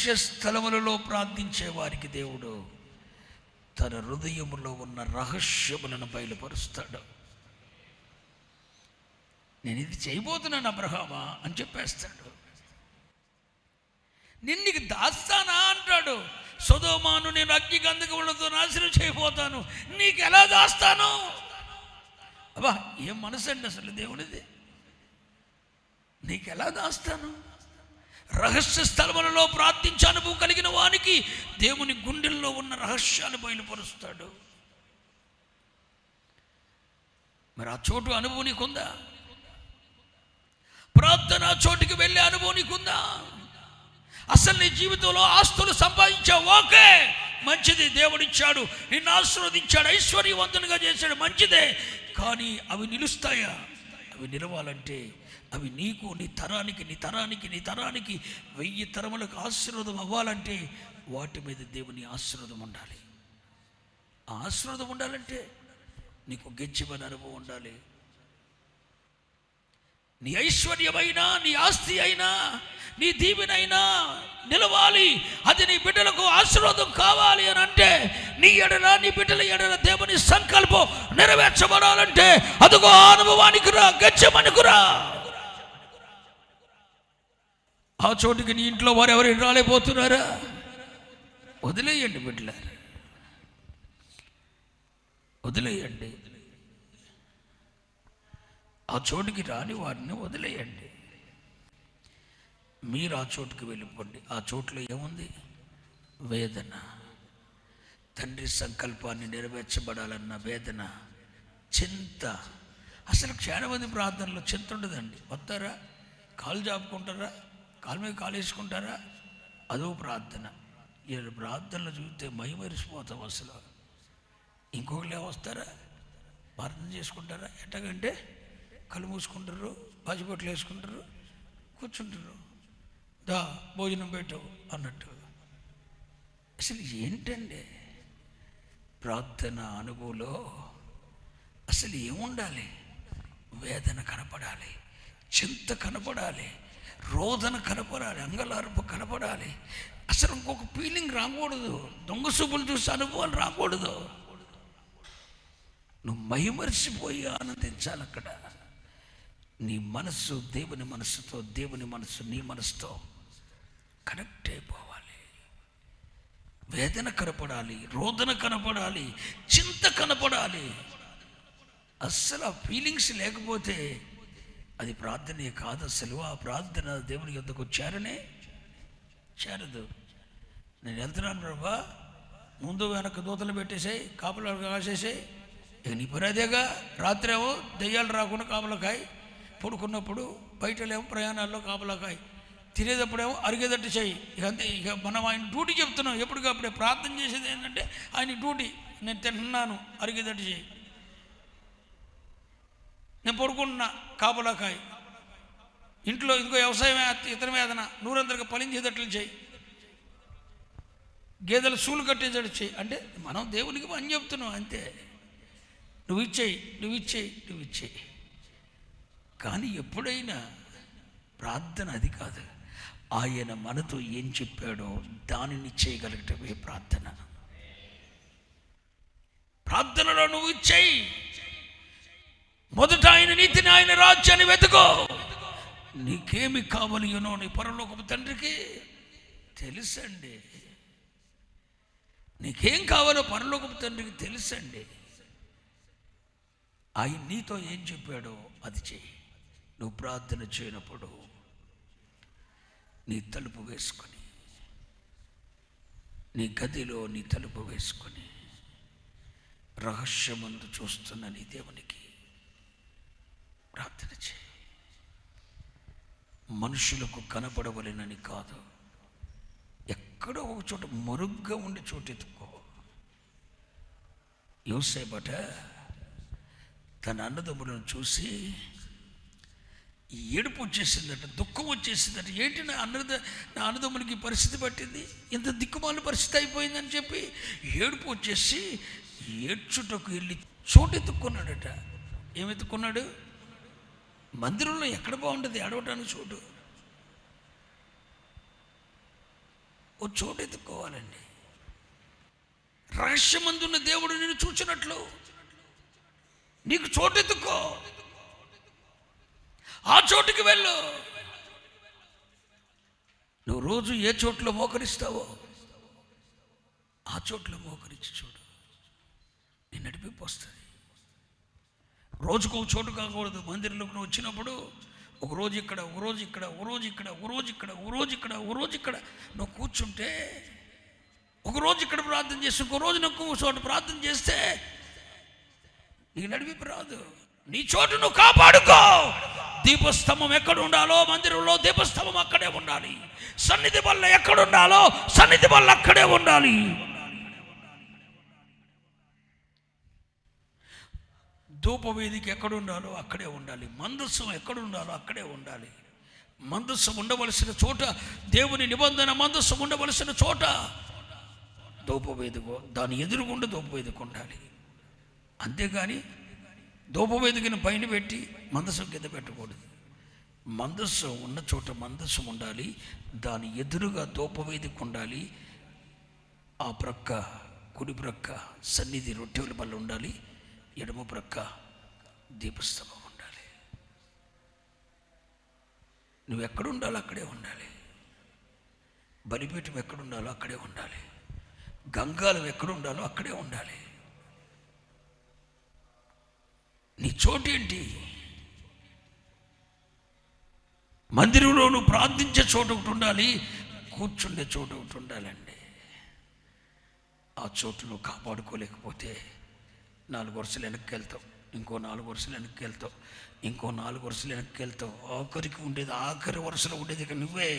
రహస్య స్థలములలో ప్రార్థించే వారికి దేవుడు తన హృదయములో ఉన్న రహస్యములను బయలుపరుస్తాడు. నేను ఇది చేయబోతున్నాను అబ్రహామా అని చెప్పేస్తాడు. నేను నీకు దాస్తానా అంటాడు. సొదొమను నేను అగ్ని గంధకములతో నాశనం చేయబోతాను, నీకు ఎలా దాస్తాను? అబ్బా, ఏం మనసు అండి అసలు దేవునిది. నీకు ఎలా దాస్తాను? రహస్య స్థలములలో ప్రార్థించే అనుభవం కలిగిన వానికి దేవుని గుండెల్లో ఉన్న రహస్యాలు బయలుపరుస్తాడు. మరి ఆ చోటు అనుభవం నీకుందా? ప్రార్థన చోటుకి వెళ్ళే అనుభవం నీకుందా? అసలు నీ జీవితంలో ఆస్తులు సంపాదించావు, ఓకే, మంచిది, దేవుడిచ్చాడు, నిన్ను ఆశీర్వదించాడు, ఐశ్వర్యవంతునిగా చేశాడు, మంచిదే. కానీ అవి నిలుస్తాయా? అవి నిలవాలంటే అవి నీకు, నీ తరానికి 1000 తరములకు ఆశీర్వాదం అవ్వాలంటే వాటి మీద దేవుని ఆశీర్వాదం ఉండాలి. ఆ ఆశీర్వాదం ఉండాలంటే నీకు గెచ్చిమని అనుభవం ఉండాలి. నీ ఐశ్వర్యమైనా, నీ ఆస్తి అయినా, నీ దీవెనైనా నిలవాలి. అది నీ బిడ్డలకు ఆశీర్వాదం కావాలి అని అంటే, నీ ఎడల, నీ బిడ్డల ఎడల దేవుని సంకల్పం నెరవేర్చబడాలంటే అదిగో అనుభవానికి రా, గెచ్చమనికి రా. ఆ చోటుకి నీ ఇంట్లో వారు ఎవరు రాలేకపోతున్నారా? వదిలేయండి బిడ్డలారా, వదిలేయండి. ఆ చోటుకి రాని వారిని వదిలేయండి. మీరు ఆ చోటుకి వెళ్ళిపోండి. ఆ చోటులో ఏముంది? వేదన. తండ్రి సంకల్పాన్ని నెరవేర్చబడాలన్న వేదన, చింత. అసలు చాలా మంది ప్రార్థనలో చింత ఉండదండి. వస్తారా, కాలు జాపుకుంటారా, కాలు మీద కాలు వేసుకుంటారా, అదో ప్రార్థన. ఈ ప్రార్థనలు చూస్తే మైమరిసిపోతాం అసలు. ఇంకొకరు వస్తారా, ప్రార్థన చేసుకుంటారా, ఎట్టగంటే కళ్ళు మూసుకుంటారు, బాజిబొట్లు వేసుకుంటారు, కూర్చుంటారు, దా భోజనం పెట్టు అన్నట్టు. అసలు ఏంటండి ప్రార్థన అనుభవంలో? అసలు ఏముండాలి? వేదన కనపడాలి, చింత కనపడాలి, రోదన కనపడాలి, అంగలార్పు కనపడాలి. అసలు ఇంకొక ఫీలింగ్ రాకూడదు. దొంగ చూపులు చూసి అనుభవాలు రాకూడదు. నువ్వు మైమరిసిపోయి ఆనందించాలి. అక్కడ నీ మనస్సు దేవుని మనస్సుతో, దేవుని మనస్సు నీ మనస్సుతో కనెక్ట్ అయిపోవాలి. వేదన కనపడాలి, రోదన కనపడాలి, చింత కనపడాలి. అస్సలు ఆ ఫీలింగ్స్ లేకపోతే అది ప్రార్థనే కాదు. అసలు ఆ ప్రార్థన దేవుని యొద్దకు చేరదు. నేను వెళ్తున్నాను ప్రభా, ముందు వెనక దూతలు పెట్టేసాయి, కాపలా కాసేసాయి, ఇక నీ పరాదేగా. రాత్రి ఏమో దెయ్యాలు రాకుండా కాపలకాయ, పడుకున్నప్పుడు బయటలేమో ప్రయాణాల్లో కాపలాకాయ, తినేటప్పుడేమో అరిగేదట్టు చేయి. ఇక అంతే. ఇక మనం ఆయన డ్యూటీ చెప్తున్నాం. ఎప్పటికప్పుడే ప్రార్థన చేసేది ఏంటంటే ఆయన డ్యూటీ. నేను తింటున్నాను, అరిగేదట్టు చేయి. నేను పడుకుంటున్నా, కాపలాకాయ. ఇంట్లో ఇంకో వ్యవసాయం ఇతర వేదన, నూరందరికి ఫలించేటట్లు చేయి, గేదెలు సూలు కట్టేటట్టు చేయి. అంటే మనం దేవునికి పని చెప్తున్నాం అంతే. నువ్వు ఇచ్చేయి. కానీ ఎప్పుడైనా ప్రార్థన అది కాదు. ఆయన మనతో ఏం చెప్పాడో దానిని చేయగలగటమే ప్రార్థన. ప్రార్థనలో నువ్వు ఇచ్చేయి. మొదట ఆయన నీతిని, ఆయన రాజ్యాన్ని వెతుకో. నీకేమి కావాలినో నీ పరలోకపు తండ్రికి తెలుసండి. నీకేం కావాలో పరలోకపు తండ్రికి తెలుసండి. ఆయన నీతో ఏం చెప్పాడో అది చెయ్యి. నువ్వు ప్రార్థన చేయనప్పుడు నీ తలుపు వేసుకొని, నీ గదిలో నీ తలుపు వేసుకొని రహస్యమందు చూస్తున్న నీ దేవునికి ప్రార్థన చేయి. మనుషులకు కనపడవలెనని కాదు, ఎక్కడో ఒక చోట మరుగ్గా ఉండే చోటు ఎత్తుకో. యోసేపట తన అన్నదమ్ములను చూసి ఏడుపు వచ్చేసిందట, దుఃఖం వచ్చేసిందట. ఏంటి నా అన్నదమ్ములకి పరిస్థితి పట్టింది, ఇంత దిక్కుమాలిన పరిస్థితి అయిపోయిందని చెప్పి ఏడుపు వచ్చేసి ఏడ్చుటకు వెళ్ళి చోటు ఎత్తుక్కున్నాడట. ఏమెత్తుకున్నాడు? మందిరంలో ఎక్కడ బాగుంటుంది ఏడవటానికి చోటు? ఓ చోటు ఎత్తుకోవాలండి. రహస్యమందున్న దేవుడు నిన్ను చూచినట్లు నీకు చోటు ఎత్తుకో, ఆ చోటుకి వెళ్ళు. నువ్వు రోజు ఏ చోట్లో మోకరిస్తావో ఆ చోట్లో మోకరించి చూడు, నేను నడిపింపు వస్తుంది. రోజుకు ఒక చోటు కాకూడదు. మందిరంలోకి నువ్వు వచ్చినప్పుడు ఒకరోజు ఇక్కడ, ఒకరోజు ఇక్కడ, ఒకరోజు ఇక్కడ, ఒకరోజు ఇక్కడ, ఒకరోజు ఇక్కడ, ఒకరోజు ఇక్కడ నువ్వు కూర్చుంటే, ఒకరోజు ఇక్కడ ప్రార్థన చేస్తే, ఇంకో రోజు నువ్వు చోటు ప్రార్థన చేస్తే నీకు నడిపింపు రాదు. నీ చోటు నువ్వు కాపాడుకో. దీపస్తంభం ఎక్కడ ఉండాలో మందిరంలో దీపస్తంభం అక్కడే ఉండాలి. సన్నిధి వల్ల ఎక్కడ ఉండాలో సన్నిధి వల్ల అక్కడే ఉండాలి. ధూపవేదిక ఎక్కడ ఉండాలో అక్కడే ఉండాలి. మందస్సం ఎక్కడ ఉండాలో అక్కడే ఉండాలి. మందస్సం ఉండవలసిన చోట, దేవుని నిబంధన మందస్సం ఉండవలసిన చోట ధూపవేదిక, దాని ఎదురుగుండా ధూపవేదిక ఉండాలి. అంతేగాని ధూపవేదికను పైన పెట్టి మందస్సం కింద పెట్టకూడదు. మందస్సం ఉన్న చోట మందస్సం ఉండాలి, దాని ఎదురుగా ధూపవేదిక ఉండాలి. ఆ ప్రక్క కుడి ప్రక్క సన్నిధి రొట్టెల బల్ల ఉండాలి, ఎడమ ప్రక్క దీపస్తంభం ఉండాలి. నువ్వు ఎక్కడుండాలో అక్కడే ఉండాలి. బలిపీఠం ఎక్కడుండాలో అక్కడే ఉండాలి. గంగాలం ఎక్కడుండాలో అక్కడే ఉండాలి. నీ చోటేంటి? మందిరంలో నువ్వు ప్రార్థించే చోటు ఒకటి ఉండాలి, కూర్చుండే చోటు ఒకటి ఉండాలండి. ఆ చోటు నువ్వు కాపాడుకోలేకపోతే 4 వరుసలు వెనక్కి వెళ్తావు, ఇంకో 4 వరుసలు వెనక్కి వెళ్తావు, ఇంకో 4 వరుసలు వెనక్కి వెళ్తావు. ఆఖరికి ఉండేది, ఆఖరి వరుసలో ఉండేది ఇక నువ్వే.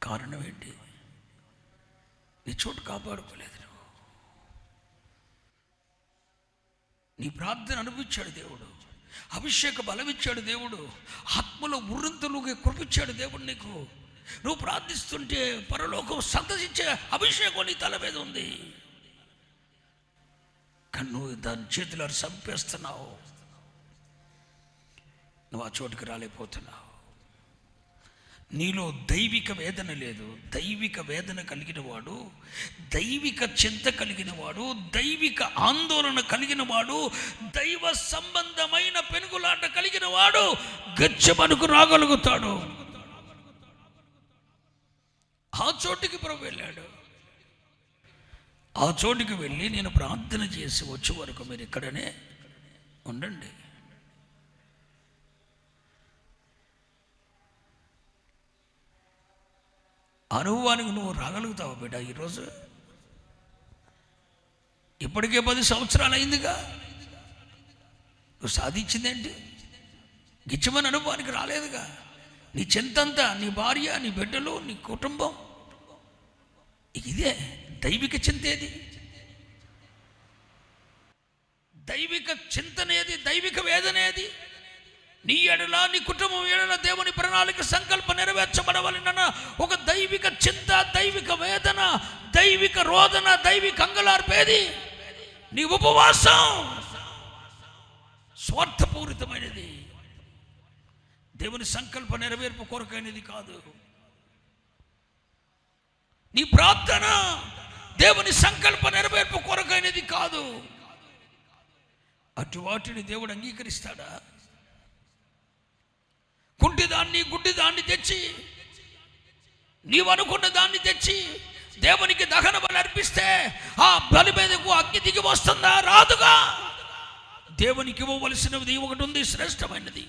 కారణం ఏంటి? నీ చోటు కాపాడుకోలేదు నువ్వు. నీ ప్రార్థన అనుభవించాడు దేవుడు, అభిషేక బలం ఇచ్చాడు దేవుడు, ఆత్మలో ఉర్రంతలుగా కృపించాడు దేవుడు నీకు. నువ్వు ప్రార్థిస్తుంటే పరలోకం సంతసించే అభిషేకం నీ తల మీద ఉంది. కానీ నువ్వు దాని చేతిలో చంపేస్తున్నావు. నువ్వు ఆ చోటుకి రాలేకపోతున్నావు. నీలో దైవిక వేదన లేదు. దైవిక వేదన కలిగిన వాడు, దైవిక చింత కలిగిన వాడు, దైవిక ఆందోళన కలిగిన వాడు, దైవ సంబంధమైన పెనుగులాట కలిగిన వాడు గచ్చమనుకు రాగలుగుతాడు. ఆ చోటుకి ప్రభు వెళ్ళాడు. ఆ చోటుకి వెళ్ళి నేను ప్రార్థన చేసి వచ్చే వరకు మీరు ఇక్కడనే ఉండండి. అనుభవానికి నువ్వు రాగలుగుతావు బిడ్డ. ఈరోజు ఇప్పటికే 10 సంవత్సరాలు అయిందిగా. నువ్వు సాధించిందేంటి? గిచ్చమని అనుభవానికి రాలేదుగా. నీ చింతంతా నీ భార్య, నీ బిడ్డలు, నీ కుటుంబం. ఇదే దైవిక చింత. ఏది దైవిక చింతనేది? దైవిక వేదనేది? నీ ఎడల, నీ కుటుంబం ఎడల దేవుని ప్రణాళిక సంకల్పం నెరవేర్చబడవలన ఒక దైవిక చింత, దైవిక వేదన, దైవిక రోదన, దైవిక అంగలార్పేది నీ ఉపవాసం. స్వార్థపూరితమైనది, దేవుని సంకల్ప నెరవేర్పు కొరకైనది కాదు. నీ ప్రార్థన దేవుని సంకల్ప నెరవేర్పు కొరకైనది కాదు. అటు వాటిని దేవుడు అంగీకరిస్తాడా? కుంటిదాన్ని, గుడ్డిదాన్ని తెచ్చి, నీవు అనుకున్న దాన్ని తెచ్చి దేవునికి దహన బలి అర్పిస్తే ఆ బలి మీదకు అగ్ని దిగి వస్తుందా? రాదుగా. దేవునికి ఇవ్వవలసినది ఒకటి ఉంది, శ్రేష్టమైనది.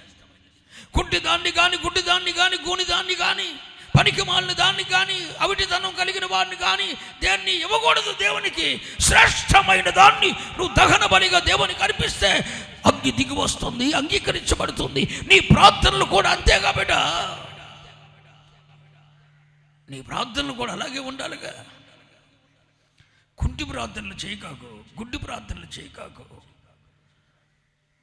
కుంటిదాన్ని కానీ, గుడ్డిదాన్ని కానీ, గూనిదాన్ని కానీ, పనికి మాలిన దాన్ని కానీ, అవిటితనం కలిగిన వాడిని కానీ దేన్ని ఇవ్వకూడదు. దేవునికి శ్రేష్టమైన దాన్ని నువ్వు దహన బలిగా దేవునికి అర్పిస్తే అగ్ని దిగి వస్తుంది, అంగీకరించబడుతుంది. నీ ప్రార్థనలు కూడా అంతేగా బిడ్డ. నీ ప్రార్థనలు కూడా అలాగే ఉండాలిగా. కుంటి ప్రార్థనలు చేయకాకు, గుడ్డి ప్రార్థనలు చేయకాకు.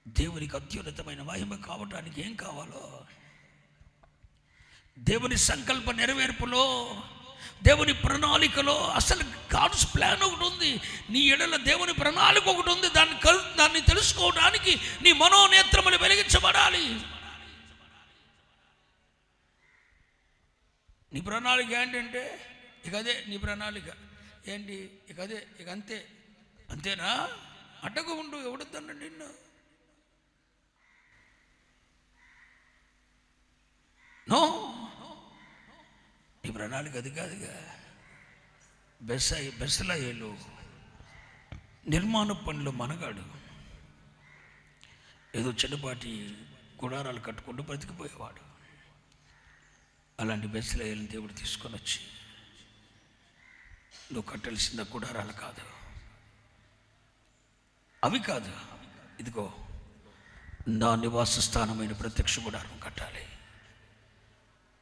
దేవునికి అత్యున్నతమైన మహిమ కావటానికి ఏం కావాలో, దేవుని సంకల్ప నెరవేర్పులో, దేవుని ప్రణాళికలో అసలు గాడ్స్ ప్లాన్ ఒకటి ఉంది. నీ ఎడల దేవుని ప్రణాళిక ఒకటి ఉంది. దాన్ని తెలుసుకోవడానికి నీ మనోనేత్రములు వెలిగించబడాలి. నీ ప్రణాళిక ఏంటంటే ఇక అదే నీ ప్రణాళిక ఏంటి, ఇక అదే, ఇక అంతే. అంతేనా? అడ్డగా ఉండు, ఎవడొద్దన్నాడు నిన్ను? నో, నీ ప్రణాళిక అది కాదుగా. బెస్సలాయేలు నిర్మాణ పనులు మనగాడు. ఏదో చిన్నపాటి గుడారాలు కట్టుకుంటూ బ్రతికిపోయేవాడు. అలాంటి బెస్సలాయేలుని దేవుడు తీసుకొని వచ్చి, నువ్వు కట్టాల్సిన గుడారాలు కాదు, అవి కాదు, ఇదిగో నా నివాస స్థానమైన ప్రత్యక్ష గుడారం కట్టాలి.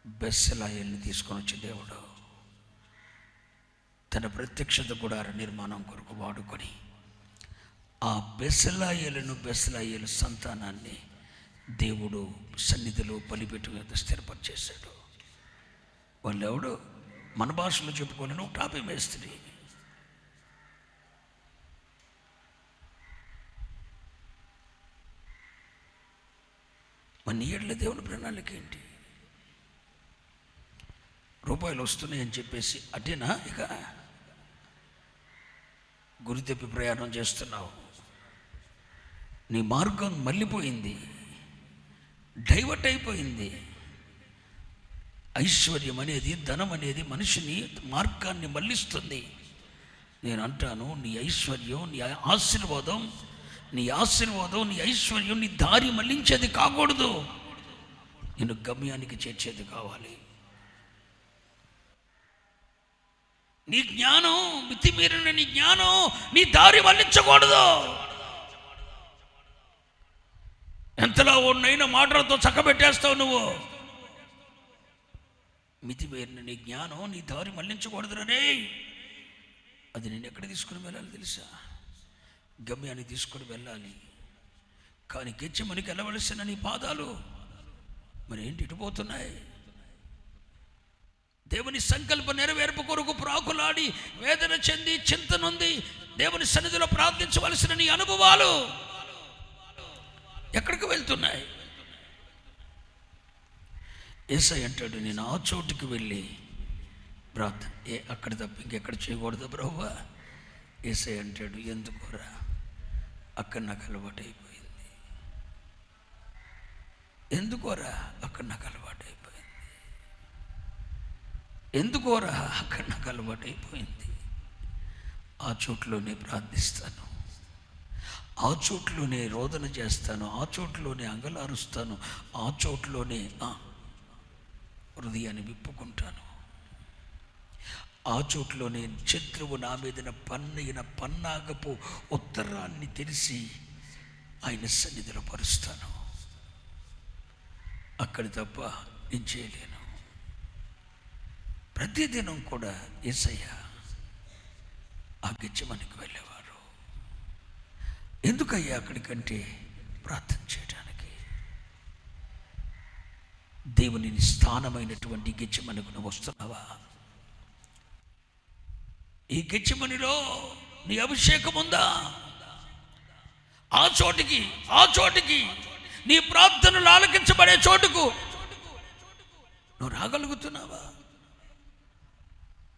బెస్సలాయేలుని తీసుకొని వచ్చి దేవుడు తన ప్రత్యక్షత గుడార నిర్మాణం కొరకు వాడుకొని ఆ బెస్సలాయేలు సంతానాన్ని దేవుడు సన్నిధిలో బలిపెట్టు మీద స్థిరపరిచేశాడు. వాళ్ళు ఎవడు మన భాషలో చెప్పుకొని నువ్వు టాపీ మేస్త్రి. మన ఏళ్ళ దేవుని ప్రణాళిక ఏంటి? రూపాయలు వస్తున్నాయని చెప్పేసి అటేనా ఇక గురి తెప్పి ప్రయాణం చేస్తున్నావు. నీ మార్గం మళ్ళీపోయింది, డైవర్ట్ అయిపోయింది. ఐశ్వర్యం అనేది, ధనం అనేది మనిషిని మార్గాన్ని మళ్ళిస్తుంది. నేను అంటాను, నీ ఐశ్వర్యం, నీ ఆశీర్వాదం, నీ ఐశ్వర్యం నీ దారి మళ్ళించేది కాకూడదు. నేను గమ్యానికి చేర్చేది కావాలి. నీ జ్ఞానం, మితిమీరిన నీ జ్ఞానం నీ దారి మళ్ళించకూడదు. ఎంతలా ఉన్నైనా మాటలతో చక్కబెట్టేస్తావు నువ్వు. మితిమీరిన నీ జ్ఞానం నీ దారి మళ్ళించకూడదు రే. అది నేను ఎక్కడ తీసుకుని వెళ్ళాలి తెలుసా? గమ్యాన్ని తీసుకొని వెళ్ళాలి. కానీ గెచ్చమనికి వెళ్ళవలసిన నీ పాదాలు మరి ఏంటి ఇటుపోతున్నాయి? దేవుని సంకల్ప నెరవేర్పు కొరకు ప్రాకులాడి వేదన చెంది చింత నొంది దేవుని సన్నిధిలో ప్రార్థించవలసిన నీ అనుభవాలు ఎక్కడికి వెళ్తున్నాయి? యేసయ్య అంటాడు, నేను ఆ చోటుకి వెళ్ళి ప్రార్థన అక్కడ తప్ప ఇంకెక్కడ చేయకూడదు ప్రభువా. యేసయ్య అంటాడు, ఎందుకురా, అక్కడ నాకు అలవాటు అయిపోయింది. ఎందుకోరా, అక్కడ నాకు అలవాటు అయిపోయింది. ఎందుకోరా, అక్కడ నాకు అలవాటు అయిపోయింది. ఆ చోట్లోనే ప్రార్థిస్తాను, ఆ చోట్లోనే రోదన చేస్తాను, ఆ చోట్లోనే అంగలారుస్తాను, ఆ చోట్లోనే హృదయాన్ని విప్పుకుంటాను. ఆ చోట్లోనే శత్రువు నా మీదన పన్నైన పన్నాగపు ఉత్తరాన్ని తెలిసి ఆయన సన్నిధిలో పరుస్తాను. అక్కడి తప్ప నేను చేయలేను. ప్రతిదినం కూడా యేసయ్య ఆ గెచ్చమనికి వెళ్ళేవారు. ఎందుకయ్యా అక్కడికంటే ప్రార్థన చేయడానికి. దేవుని స్థానమైనటువంటి గెచ్చమనికి నువ్వు వస్తున్నావా? ఈ గెచ్చమనిలో నీ అభిషేకం ఉందా? ఆ చోటికి నీ ప్రార్థనలు ఆలకించబడే చోటుకు నువ్వు రాగలుగుతున్నావా?